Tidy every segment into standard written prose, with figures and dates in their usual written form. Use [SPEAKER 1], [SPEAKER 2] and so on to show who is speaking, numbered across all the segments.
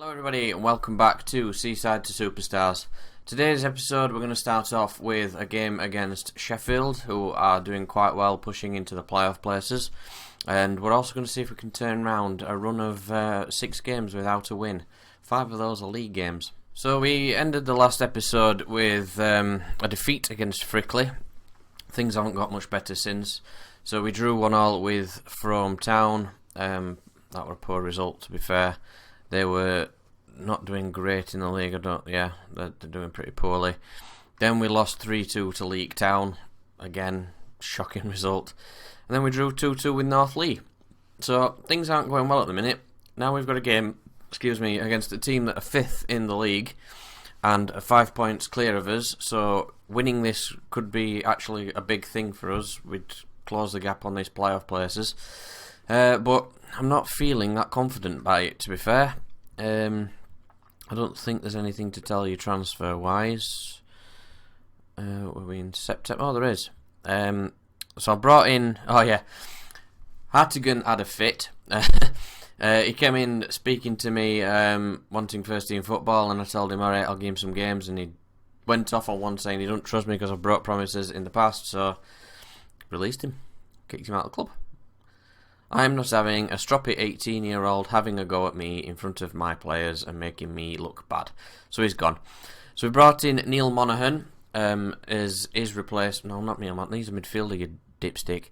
[SPEAKER 1] Hello everybody and welcome back to Seaside to Superstars. Today's episode we're going to start off with a game against Sheffield, who are doing quite well, pushing into the playoff places, and we're also going to see if we can turn around a run of 6 games without a win. 5 of those are league games. So we ended the last episode with a defeat against Frickley. Things haven't got much better since, so we drew 1-1 with From Town. That were a poor result, to be fair. They were not doing great in the league. They're doing pretty poorly. Then we lost 3-2 to Leek Town. Again, shocking result. And then we drew 2-2 with North Lee. So things aren't going well at the minute. Now we've got a game, against a team that are 5th in the league and are 5 points clear of us. So winning this could be actually a big thing for us. We'd close the gap on these playoff places. But I'm not feeling that confident by it, to be fair. I don't think there's anything to tell you transfer-wise. Were we in September? Oh, there is. So I brought in... Oh, yeah. Hartigan had a fit. He came in speaking to me, wanting first-team football, and I told him, alright, I'll give him some games, and he went off on one saying he don't trust me because I've broke promises in the past, so released him. Kicked him out of the club. I'm not having a stroppy 18-year-old having a go at me in front of my players and making me look bad. So he's gone. So we brought in Neil Monaghan as his replacement. No, not Neil Monaghan. He's a midfielder, you dipstick.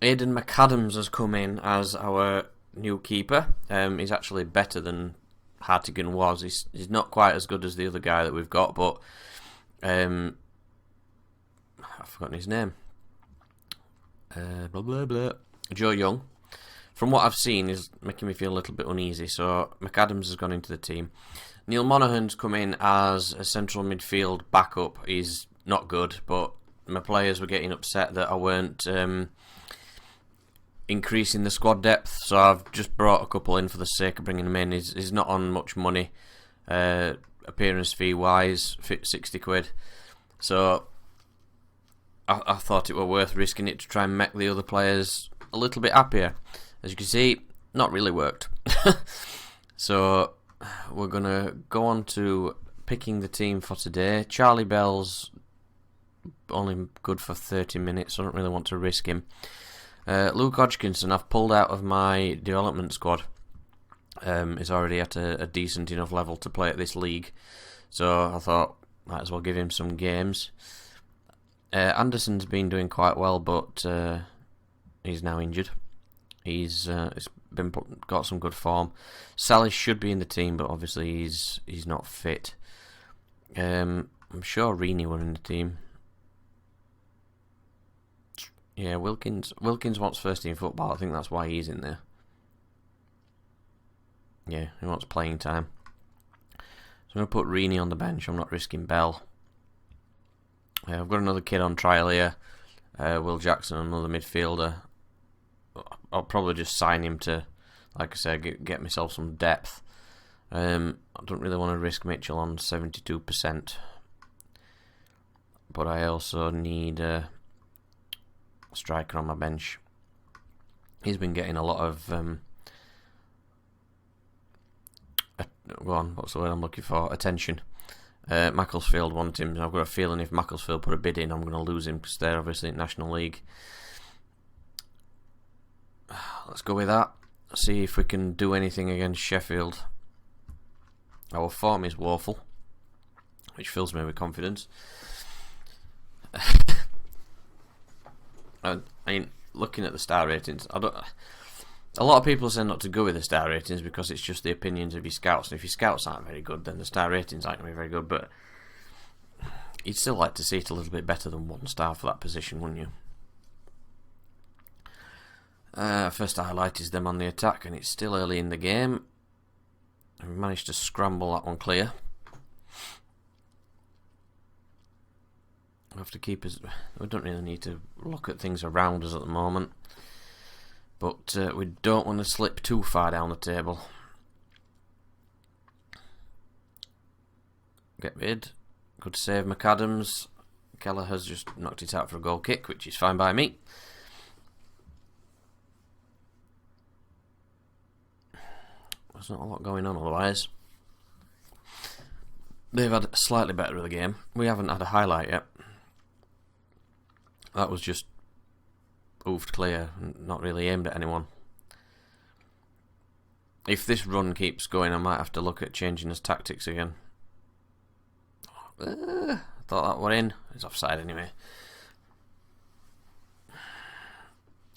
[SPEAKER 1] Aidan McAdams has come in as our new keeper. He's actually better than Hartigan was. He's not quite as good as the other guy that we've got, but I've forgotten his name. Joe Young, from what I've seen, is making me feel a little bit uneasy, so McAdams has gone into the team. Neil Monaghan's come in as a central midfield backup. He's not good, but my players were getting upset that I weren't increasing the squad depth, so I've just brought a couple in for the sake of bringing them in. He's not on much money, appearance fee wise, 60 quid, so I thought it were worth risking it to try and make the other players a little bit happier. As you can see, not really worked. So we're going to go on to picking the team for today. Charlie Bell's only good for 30 minutes, so I don't really want to risk him. Luke Hodgkinson I've pulled out of my development squad. He's already at a decent enough level to play at this league, so I thought might as well give him some games. Anderson's been doing quite well, but he's now injured. He's got some good form. Salis should be in the team, but obviously he's not fit. I'm sure Reaney were in the team. Yeah, Wilkins wants first team football. I think that's why he's in there. Yeah, he wants playing time. So I'm going to put Reaney on the bench. I'm not risking Bell. I've got another kid on trial here, Will Jackson, another midfielder. I'll probably just sign him to, like I said, get myself some depth. I don't really want to risk Mitchell on 72%, but I also need a striker on my bench. He's been getting a lot of what's the word I'm looking for? Attention. Macclesfield want him. I've got a feeling if Macclesfield put a bid in, I'm going to lose him because they're obviously in National League. Let's go with that. See if we can do anything against Sheffield. Our form is woeful, which fills me with confidence. I mean, looking at the star ratings, a lot of people say not to go with the star ratings because it's just the opinions of your scouts, and if your scouts aren't very good, then the star ratings aren't going to be very good, but you'd still like to see it a little bit better than 1 star for that position, wouldn't you? First highlight is them on the attack, and it's still early in the game. We managed to scramble that one clear. We have to keep us. We don't really need to look at things around us at the moment, but we don't want to slip too far down the table. Get rid. Good save, McAdams. Kelleher's just knocked it out for a goal kick, which is fine by me. There's not a lot going on otherwise. they've had slightly better of the game. We haven't had a highlight yet. That was just oofed clear, not really aimed at anyone. If this run keeps going, I might have to look at changing his tactics again. I thought that were in. It's offside anyway.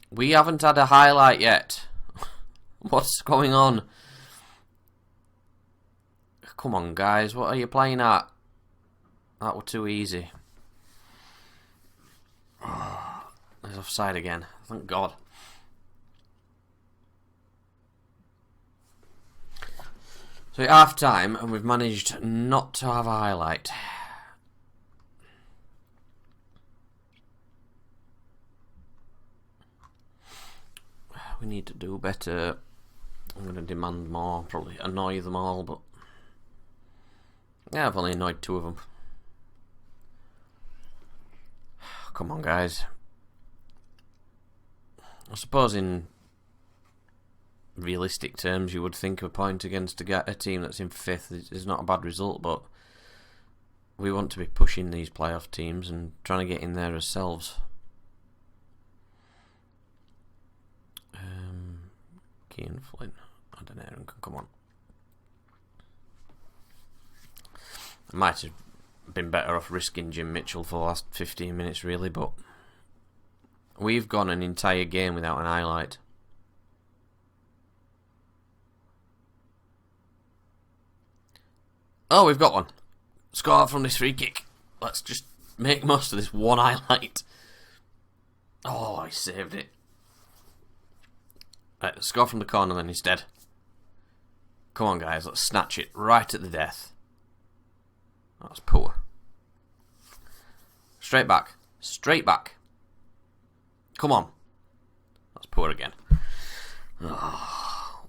[SPEAKER 1] We haven't had a highlight yet. What's going on? Come on, guys. What are you playing at? That were too easy. There's offside again. Thank God. So at half time, and we've managed not to have a highlight. We need to do better. I'm going to demand more, probably annoy them all, but yeah, I've only annoyed 2 of them. Come on, guys. I suppose in realistic terms you would think a point against a team that's in 5th is not a bad result, but we want to be pushing these playoff teams and trying to get in there ourselves. Keane Flynn. I don't know, come on. I might have been better off risking Jim Mitchell for the last 15 minutes really, but we've gone an entire game without an highlight. Oh, we've got one. Score from this free kick. Let's just make most of this one highlight. Oh, he saved it. Right, score from the corner then instead. Come on, guys, let's snatch it right at the death. That's poor. Straight back. Straight back. Come on. That's poor again. Oh,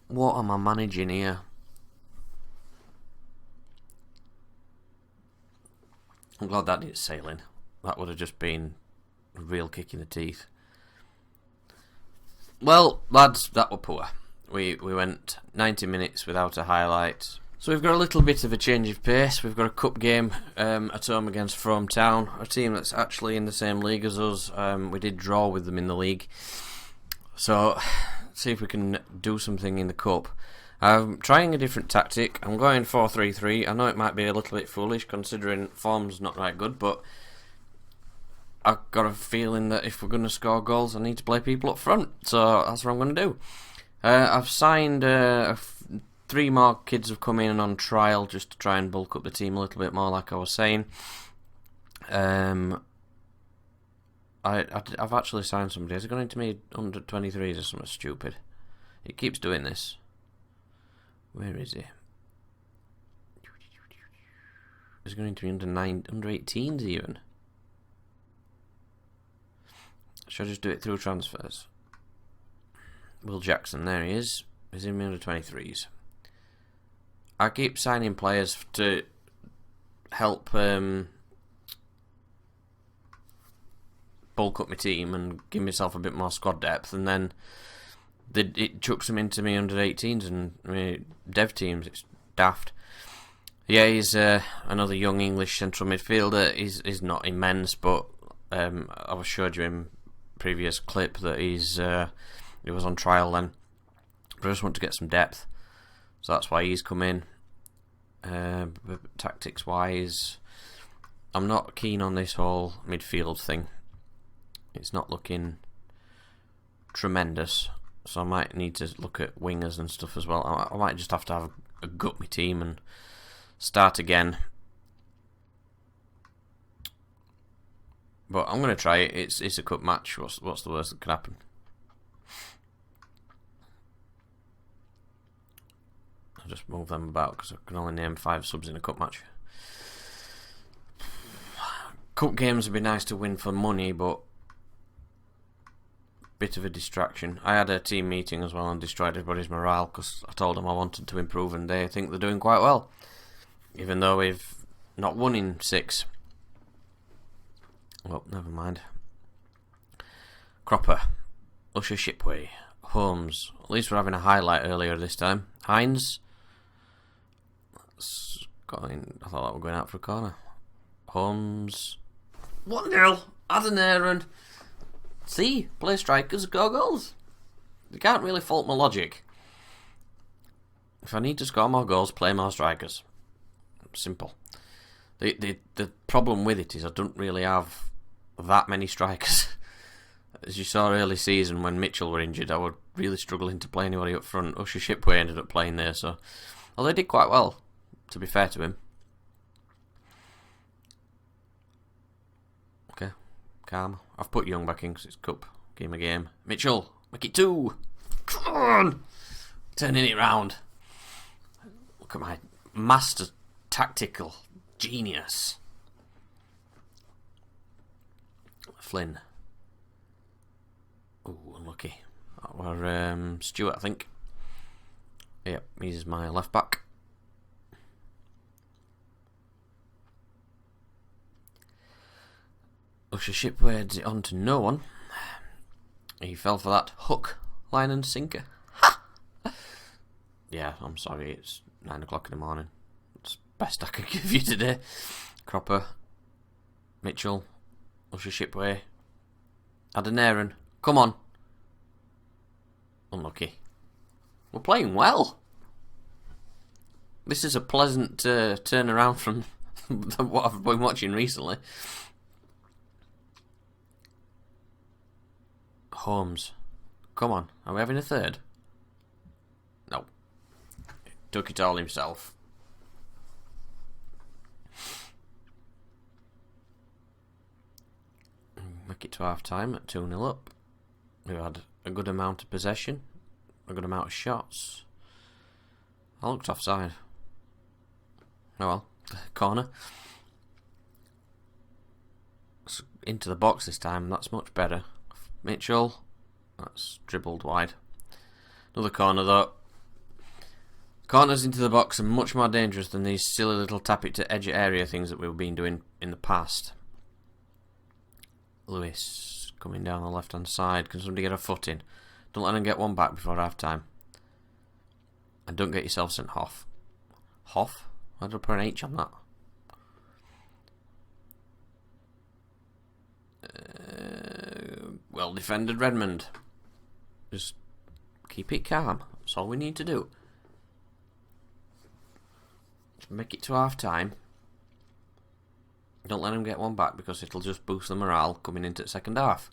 [SPEAKER 1] what am I managing here? I'm glad that didn't sail in. That would have just been a real kick in the teeth. Well, lads, that were poor. We went 90 minutes without a highlight. So we've got a little bit of a change of pace. We've got a cup game at home against From Town, a team that's actually in the same league as us. We did draw with them in the league. So, see if we can do something in the cup. I'm trying a different tactic. I'm going 4-3-3. I know it might be a little bit foolish considering form's not that good, but I've got a feeling that if we're going to score goals, I need to play people up front. So that's what I'm going to do. I've signed 3 more kids have come in on trial just to try and bulk up the team a little bit more, like I was saying. I've actually signed somebody. Is it going to me under 23s or something stupid? It keeps doing this. Where is he? Is it going to be under 18s even? Should I just do it through transfers? Will Jackson, there he is. He's in under 23s. I keep signing players to help bulk up my team and give myself a bit more squad depth, and then it chucks them into me under 18s and dev teams. It's daft. Yeah, he's another young English central midfielder. He's not immense, but I showed you in previous clip that he was on trial then. But I just want to get some depth, so that's why he's come in. Tactics wise, I'm not keen on this whole midfield thing. It's not looking tremendous, so I might need to look at wingers and stuff as well. I might just have to have a gut my team and start again. But I'm going to try it. It's a cup match. What's the worst that could happen? I'll just move them about because I can only name 5 subs in a cup match. Cup games would be nice to win for money, but bit of a distraction. I had a team meeting as well and destroyed everybody's morale because I told them I wanted to improve, and they think they're doing quite well, even though we've not won in 6. Well, never mind. Cropper, Usher Shipway, Holmes. At least we're having a highlight earlier this time. Hines, I thought that were going out for a corner. Holmes. 1-0. Adden. See, play strikers, go goals. You can't really fault my logic. If I need to score more goals, play more strikers. Simple. The problem with it is I don't really have that many strikers. As you saw early season when Mitchell were injured, I was really struggling to play anybody up front. Usher Shipway ended up playing there, so although he did quite well, to be fair to him. Okay, calm. I've put Young back in because it's cup game. Mitchell, make it 2. Come on, turning it round. Look at my master tactical genius. Flynn. Oh, unlucky. That were Stewart, I think. Yep, he's my left back. Usher Shipway heads it on to no one. He fell for that hook, line and sinker. Ha! Yeah, I'm sorry, it's 9 o'clock in the morning. It's best I could give you today. Cropper, Mitchell, Usher Shipway, Adden. Come on. Unlucky. We're playing well. This is a pleasant turnaround from what I've been watching recently. Holmes. Come on. Are we having a third? No. Took it all himself. Make it to half time at 2-0 up. We've had a good amount of possession, a good amount of shots. I looked offside. Oh well, corner. It's into the box this time, that's much better. Mitchell, that's dribbled wide. Another corner though. Corners into the box are much more dangerous than these silly little tap it to edge area things that we've been doing in the past. Lewis coming down the left hand side. Can somebody get a foot in? Don't let him get one back before half time. And don't get yourself sent off. Hoff? Why did I put an H on that? Well defended Redmond. Just keep it calm. That's all we need to do. Just make it to half time. Don't let them get one back because it'll just boost the morale coming into the second half.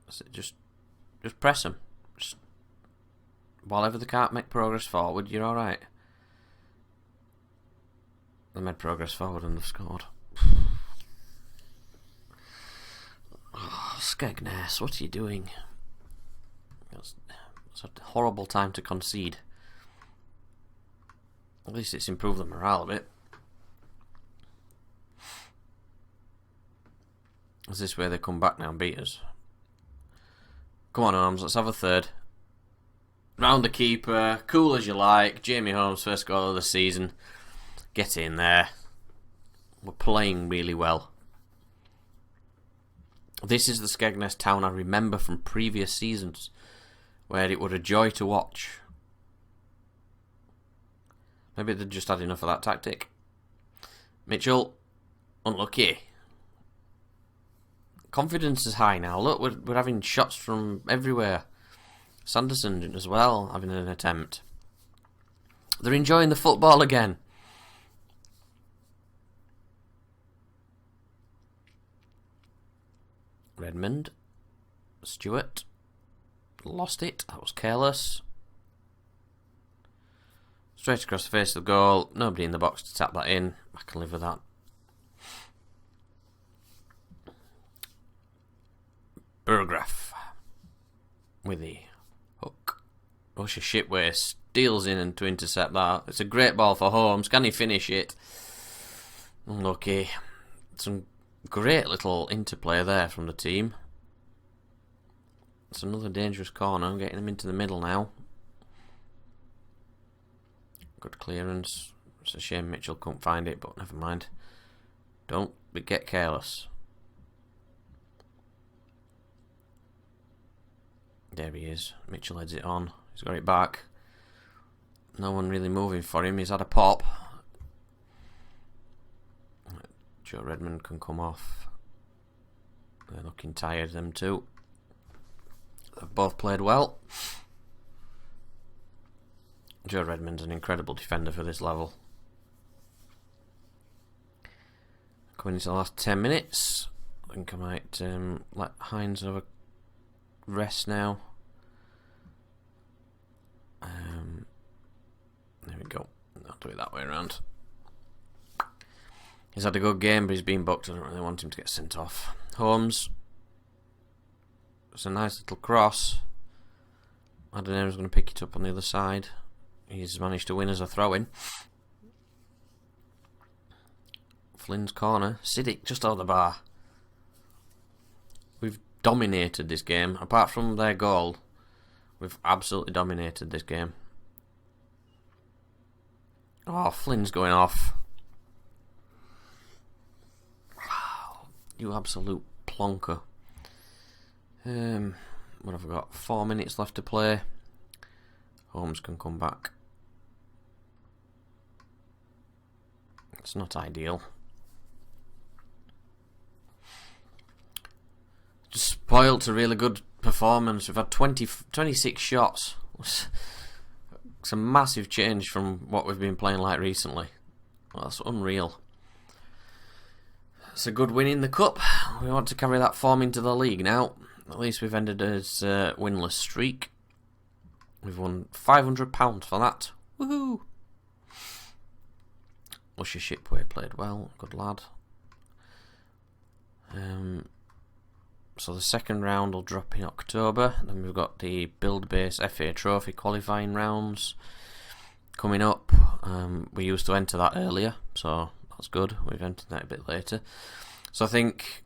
[SPEAKER 1] So just press them. Just, whatever they can't make progress forward, you're alright. They made progress forward and they've scored. Oh, Skegness, what are you doing? It's a horrible time to concede. At least it's improved the morale a bit. Is this where they come back now and beat us? Come on, Holmes, let's have a third. Round the keeper, cool as you like. Jamie Holmes, first goal of the season. Get in there. We're playing really well. This is the Skegness Town I remember from previous seasons, where it was a joy to watch. Maybe they just had enough of that tactic. Mitchell, unlucky. Confidence is high now. Look, we're having shots from everywhere. Sanderson as well, having an attempt. They're enjoying the football again. Redmond. Stewart. Lost it. That was careless. Straight across the face of the goal. Nobody in the box to tap that in. I can live with that. Burgraff. With the hook. Usher Shipway steals in and to intercept that. It's a great ball for Holmes. Can he finish it? Unlucky. Some great little interplay there from the team. It's another dangerous corner. Getting them into the middle now. Good clearance. It's a shame Mitchell couldn't find it, but never mind. Don't get careless. There he is. Mitchell heads it on. He's got it back. No one really moving for him. He's had a pop. Joe Redmond can come off. They're looking tired, them two. They've both played well. Joe Redmond's an incredible defender for this level. Coming into the last 10 minutes. I think I might let Hines have a rest now. There we go. I'll do it that way around. He's had a good game, but he's been booked. I don't really want him to get sent off. Holmes. It's a nice little cross. Adenair's going to pick it up on the other side. He's managed to win as a throw-in. Flynn's corner. Siddick just over the bar. We've dominated this game. Apart from their goal, we've absolutely dominated this game. Oh, Flynn's going off. Wow, you absolute plonker. What have we got? 4 minutes left to play. Holmes can come back. It's not ideal. Just spoiled to really good performance. We've had 26 shots. It's a massive change from what we've been playing like recently. Well, that's unreal. It's a good win in the cup. We want to carry that form into the league now. At least we've ended his winless streak. We've won £500 for that. Woohoo! Lusher Shipway played well. Good lad. So the second round will drop in October. Then we've got the Build Base FA Trophy qualifying rounds coming up. We used to enter that earlier, so that's good. We've entered that a bit later. So I think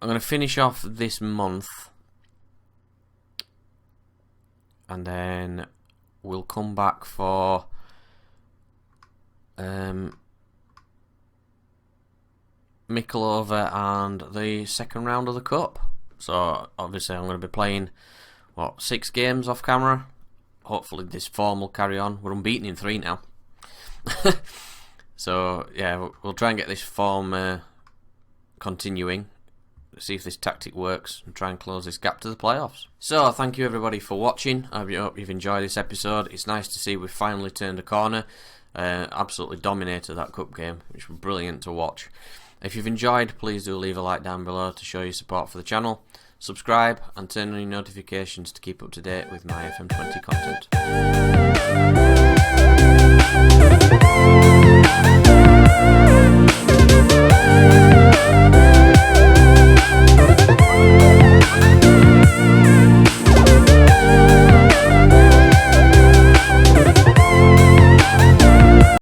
[SPEAKER 1] I'm going to finish off this month, and then we'll come back for Mickleover and the second round of the cup. So obviously I'm going to be playing 6 games off camera. Hopefully this form will carry on. We're unbeaten in 3 now. So yeah, we'll try and get this form continuing, see if this tactic works, and try and close this gap to the playoffs. So thank you everybody for watching. I hope you've enjoyed this episode. It's nice to see we've finally turned a corner. Absolutely dominated that cup game, which was brilliant to watch. If you've enjoyed, please do leave a like down below to show your support for the channel. Subscribe and turn on your notifications to keep up to date with my FM20 content.